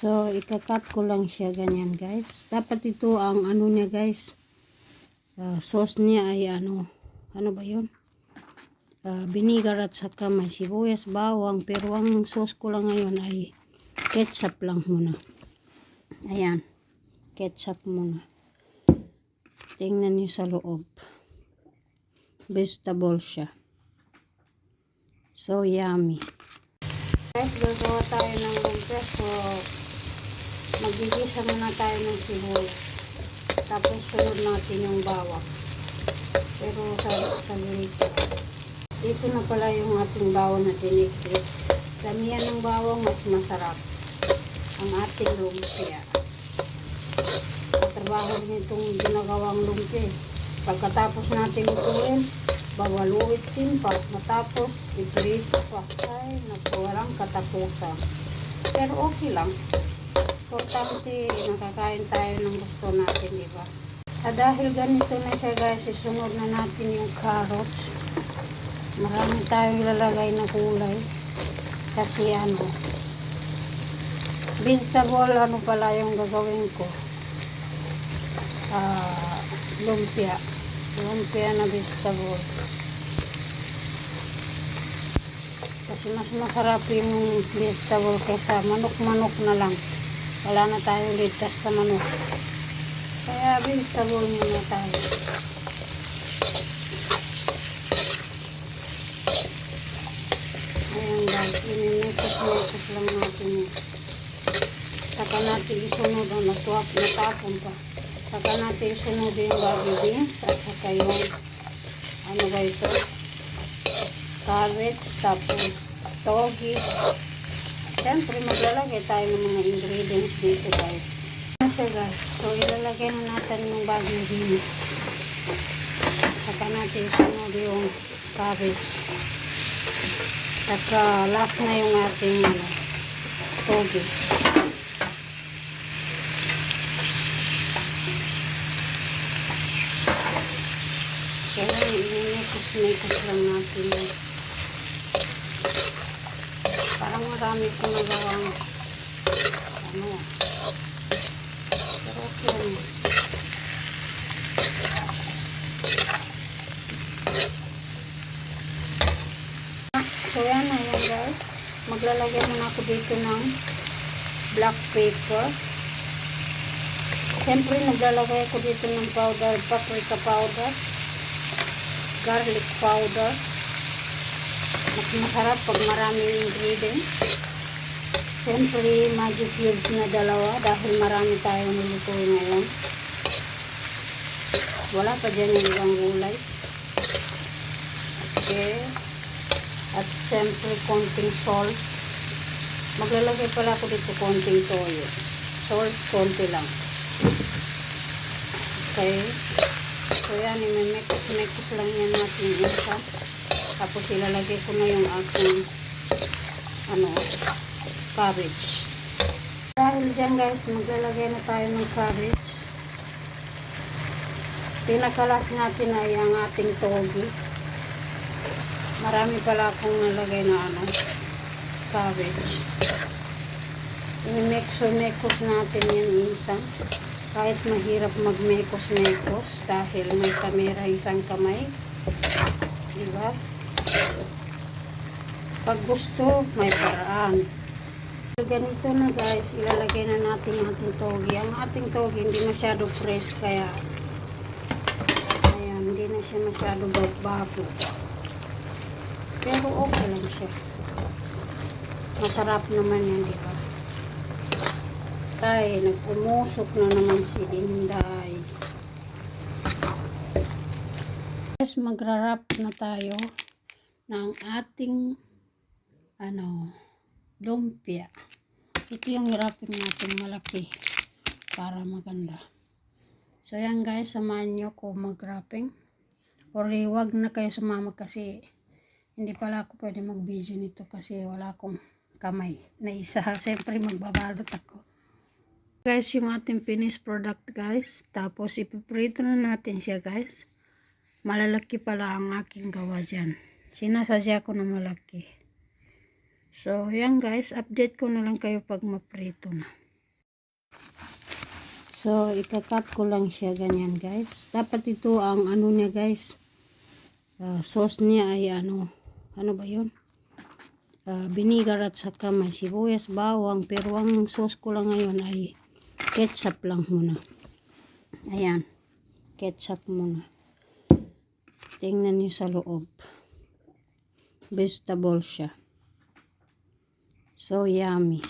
So, ikakat ko lang siya ganyan, guys. Dapat ito ang ano niya, guys. Sauce niya ay ano ba yun? Vinegar at saka may sibuyas, bawang. Pero ang sauce ko lang ngayon ay ketchup lang muna. Ayan. Ketchup muna. Tingnan niyo sa loob. Vegetable siya. So, yummy. Guys, gagawa tayo ng lumpia. So, magigisa muna tayo ng sibuyas. Tapos, sunod natin yung bawang. Pero, sa ganito. Ito na pala yung ating bawang na tiniklik. Damihan ng bawang, mas masarap ang ating lumpia. Trabaho rin itong ginagawang lumpia. Pagkatapos natin ituin, bawaluitin pa. Matapos, iprito pa. Ay, walang katapusan. Pero okay lang. Importante, nakakain tayo ng gusto natin, diba? Dahil ganito na siya, guys, isunod na natin yung carrots. Marami tayong ilalagay na kulay. Kasi vegetable, pala yung gagawin ko. Lumpia na vegetable. Kasi mas masarap yung vegetable kaysa manok na lang. Wala na tayong litas sa manok. Kaya vegetable muna tayo. Ayan guys, inimikos lang natin yun. Saka natin isunod ang natapon pa. Saka natin isunod yung baby beans at saka yung ano ba ito? Cabbage, tapos togi. Siyempre maglalagay tayo ng mga ingredients dito guys. Ano siya guys? So ilalagay na natin yung baby beans. Saka natin isunod yung cabbage. Saka last na yung ating togi. Kaya inimikos lang natin yun. Parang marami kong nagawang pero okay lang. So yan na yan guys. Maglalagay na ako dito ng black pepper. Siyempre naglalagay ako dito ng powder, paprika powder, garlic powder. Mas masarap pag maraming ingredients. Siyempre magic cubes na 2 dahil marami tayong nilutuin ngayon. Wala pa dyan yung ibang gulay. Okay. At siyempre konting salt. Maglalagay pala ako dito konting toyo. Salt konti lang. Okay. So yan, imimikos lang yan natin isa. Tapos ilalagay ko na yung aking cabbage. Dahil dyan guys, maglalagay na tayo ng cabbage. Pinakalas natin ay ang ating togi. Marami pala akong nalagay na cabbage. Imimikos natin yan isa. Kahit mahirap magmekos-mekos dahil may kamera isang kamay. Diba? Pag gusto, may paraan. So, ganito na guys, ilalagay na natin ang ating togi. Ang ating togi hindi masyado fresh kaya ayan, hindi na siya masyado bago. Pero okay lang siya. Masarap naman yan, diba? Ay, nag-umusok na naman si Inday. Guys, magra-wrap na tayo ng ating lumpia. Ito yung wrapping natin malaki para maganda. So yan guys, samahan nyo ko mag-wrapping. Or wag na kayo sumama kasi hindi pala ako pwede mag-video nito kasi wala akong kamay na isa. Siyempre magbabalot ako. Guys, yung ating finished product guys. Tapos ipiprito na natin siya guys. Malalaki pala ang aking gawa dyan. Sinasadya ko na malaki. So, yan guys. Update ko na lang kayo pag maprito na. So, ikakat ko lang siya ganyan guys. Dapat ito ang ano niya guys. Sauce niya ay ano ba yun? Vinegar at saka may sibuyas, bawang. Pero ang sauce ko lang ngayon ay ketchup lang muna. Ayan. Ketchup muna. Tingnan nyo sa loob. Vegetable siya. So yummy.